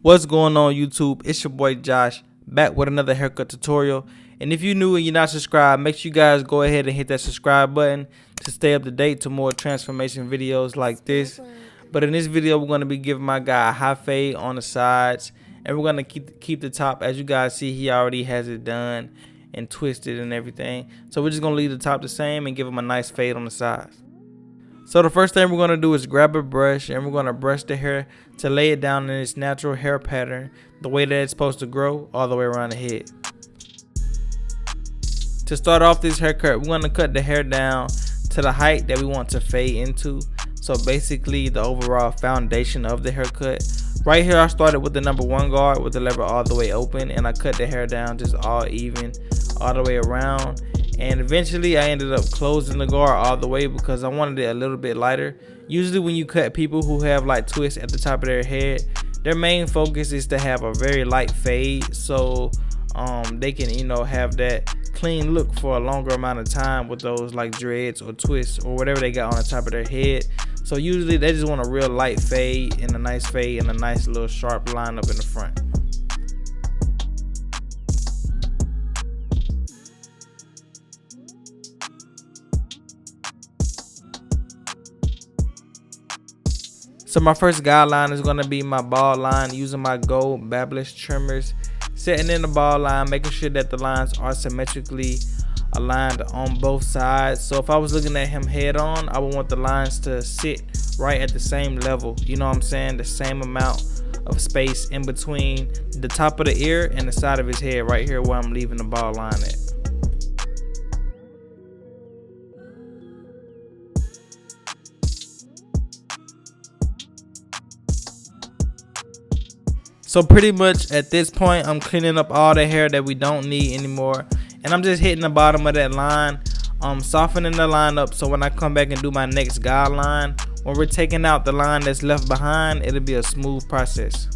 What's going on YouTube? It's your boy Josh, back with another haircut tutorial. And if you're new and you're not subscribed, make sure you guys go ahead and hit that subscribe button to stay up to date to more transformation videos like this. But in this video, we're going to be giving my guy a high fade on the sides, and we're going to keep the top. As you guys see, he already has it done and twisted and everything. So we're just going to leave the top the same and give him a nice fade on the sides. So the first thing we're going to do is grab a brush, and we're going to brush the hair to lay it down in its natural hair pattern, the way that it's supposed to grow all the way around the head. To start off this haircut, we're going to cut the hair down to the height that we want to fade into. So basically the overall foundation of the haircut. Right here I started with the number 1 guard with the lever all the way open, and I cut the hair down just all even all the way around. And eventually I ended up closing the guard all the way because I wanted it a little bit lighter. Usually when you cut people who have like twists at the top of their head, their main focus is to have a very light fade, so they can, you know, have that clean look for a longer amount of time with those like dreads or twists or whatever they got on the top of their head. So usually they just want a real light fade and a nice fade and a nice little sharp line up in the front. So my first guideline is going to be my ball line using my gold Babyliss trimmers, setting in the ball line, making sure that the lines are symmetrically aligned on both sides. So if I was looking at him head on, I would want the lines to sit right at the same level, you know what I'm saying, the same amount of space in between the top of the ear and the side of his head right here where I'm leaving the ball line at. So pretty much at this point, I'm cleaning up all the hair that we don't need anymore, and I'm just hitting the bottom of that line, softening the line up, so when I come back and do my next guideline, when we're taking out the line that's left behind, it'll be a smooth process.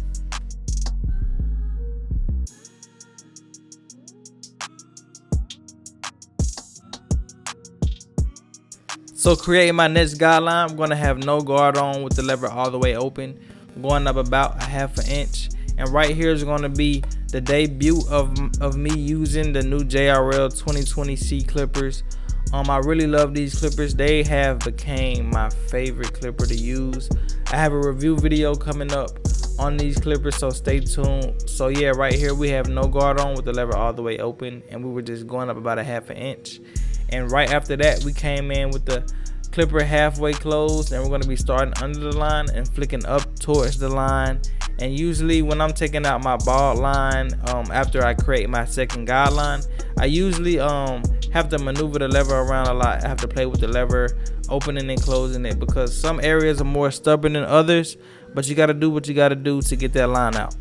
So creating my next guideline, I'm going to have no guard on with the lever all the way open, going up about 1/2 inch. And right here is going to be the debut of me using the new JRL 2020C clippers. I really love these clippers. They have became my favorite clipper to use. I have a review video coming up on these clippers, so stay tuned. So yeah, right here we have no guard on with the lever all the way open, and we were just going up about 1/2 inch. And right after that, we came in with the clipper halfway closed, and we're going to be starting under the line and flicking up towards the line. And usually when I'm taking out my bald line, after I create my second guideline, I usually have to maneuver the lever around a lot. I have to play with the lever, opening and closing it, because some areas are more stubborn than others, but you got to do what you got to do to get that line out.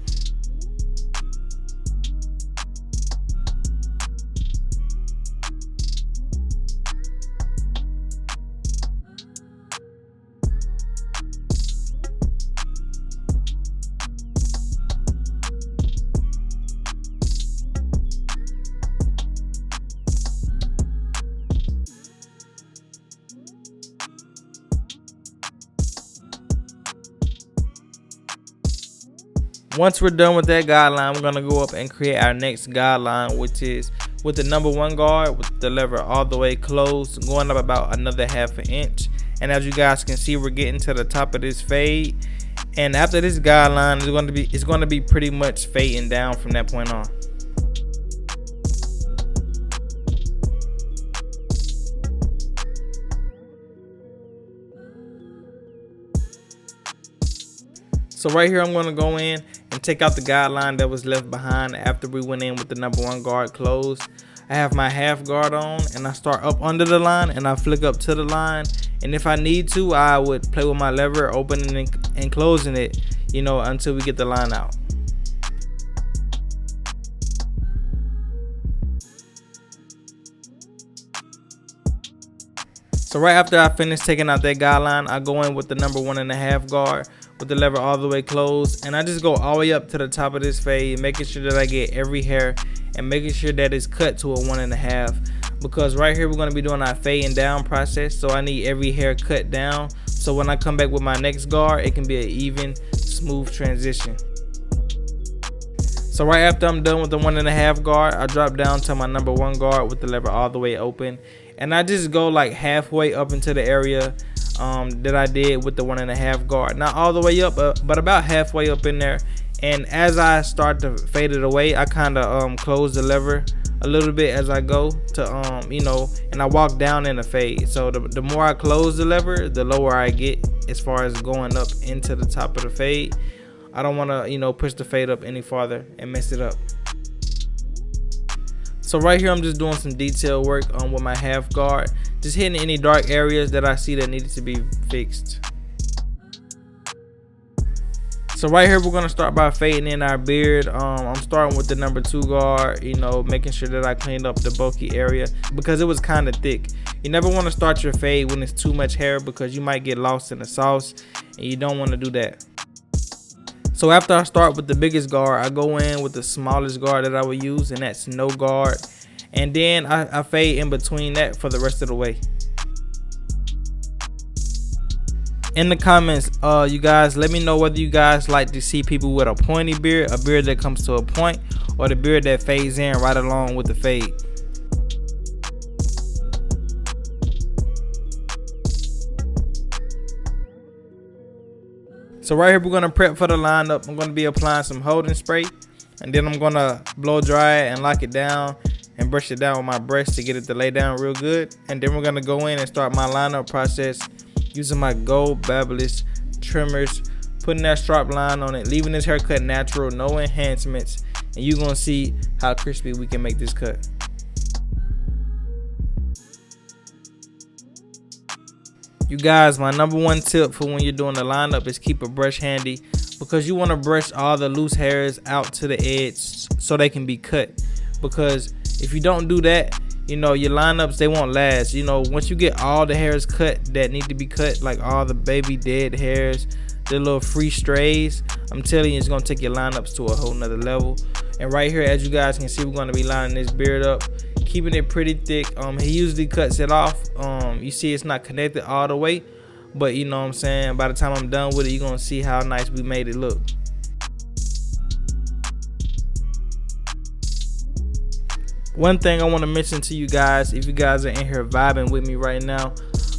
Once we're done with that guideline, we're going to go up and create our next guideline, which is with the number 1 guard with the lever all the way closed, going up about another 1/2 inch. And as you guys can see, we're getting to the top of this fade. And after this guideline, it's going to be pretty much fading down from that point on. So right here, I'm going to go in and take out the guideline that was left behind after we went in with the number 1 guard closed. I have my half guard on, and I start up under the line and I flick up to the line. And if I need to, I would play with my lever, opening and closing it, you know, until we get the line out. So right after I finish taking out that guideline, I go in with the number 1.5 guard with the lever all the way closed, and I just go all the way up to the top of this fade, making sure that I get every hair and making sure that it's cut to a 1.5, because right here we're going to be doing our fading down process, so I need every hair cut down, so when I come back with my next guard, it can be an even, smooth transition. So right after I'm done with the 1.5 guard, I drop down to my number 1 guard with the lever all the way open, and I just go like halfway up into the area that I did with the 1.5 guard. Not all the way up, but about halfway up in there. And as I start to fade it away, I kind of close the lever a little bit as I go to you know, and I walk down in a fade. So the more I close the lever, the lower I get as far as going up into the top of the fade. I don't want to, you know, push the fade up any farther and mess it up. So right here I'm just doing some detail work with my half guard, just hitting any dark areas that I see that needed to be fixed. So right here we're gonna start by fading in our beard. I'm starting with the number 2 guard, you know, making sure that I cleaned up the bulky area because it was kind of thick. You never want to start your fade when it's too much hair because you might get lost in the sauce, and you don't want to do that. So after I start with the biggest guard, I go in with the smallest guard that I would use, and that's no guard. And then I fade in between that for the rest of the way. In the comments, you guys, let me know whether you guys like to see people with a pointy beard, a beard that comes to a point, or the beard that fades in right along with the fade. So right here we're gonna prep for the lineup. I'm gonna be applying some holding spray, and then I'm gonna blow dry it and lock it down and brush it down with my brush to get it to lay down real good. And then we're gonna go in and start my lineup process using my gold Babyliss trimmers, putting that strap line on it, leaving this haircut natural, no enhancements, and you're gonna see how crispy we can make this cut. You guys, my number 1 tip for when you're doing the lineup is keep a brush handy, because you want to brush all the loose hairs out to the edge so they can be cut. Because if you don't do that, you know, your lineups, they won't last. You know, once you get all the hairs cut that need to be cut, like all the baby dead hairs, the little free strays, I'm telling you, it's gonna take your lineups to a whole nother level. And right here, as you guys can see, we're gonna be lining this beard up, keeping it pretty thick. He usually cuts it off. You see it's not connected all the way, but you know what I'm saying, by the time I'm done with it, you're gonna see how nice we made it look. One thing I want to mention to you guys, if you guys are in here vibing with me right now,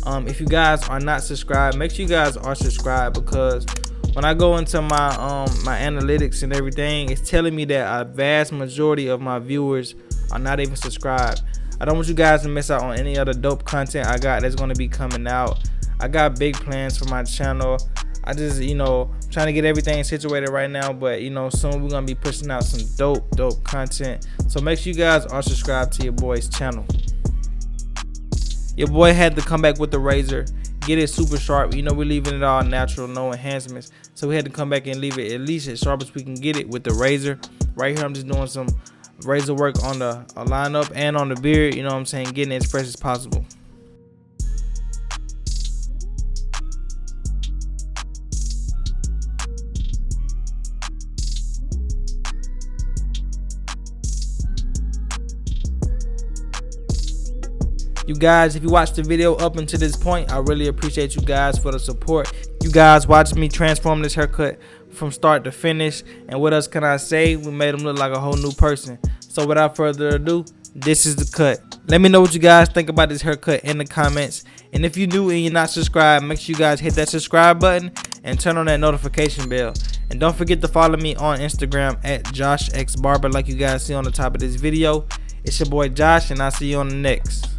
if you guys are not subscribed, make sure you guys are subscribed, because when I go into my my analytics and everything, it's telling me that a vast majority of my viewers are not even subscribed. I don't want you guys to miss out on any other dope content I got that's going to be coming out. I got big plans for my channel. I just, you know, trying to get everything situated right now, but you know, soon we're gonna be pushing out some dope content. So make sure you guys are subscribed to your boy's channel. Your boy had to come back with the razor, get it super sharp. You know, we're leaving it all natural, no enhancements, so we had to come back and leave it at least as sharp as we can get it with the razor. Right here I'm just doing some razor work on the lineup and on the beard, you know what I'm saying, getting it as fresh as possible. You guys, if you watched the video up until this point, I really appreciate you guys for the support. You guys watching me transform this haircut from start to finish, and what else can I say? We made him look like a whole new person. So without further ado, this is the cut. Let me know what you guys think about this haircut in the comments. And if you're new and you're not subscribed, make sure you guys hit that subscribe button and turn on that notification bell. And don't forget to follow me on Instagram at JoshXBarber, like you guys see on the top of this video. It's your boy Josh, and I'll see you on the next.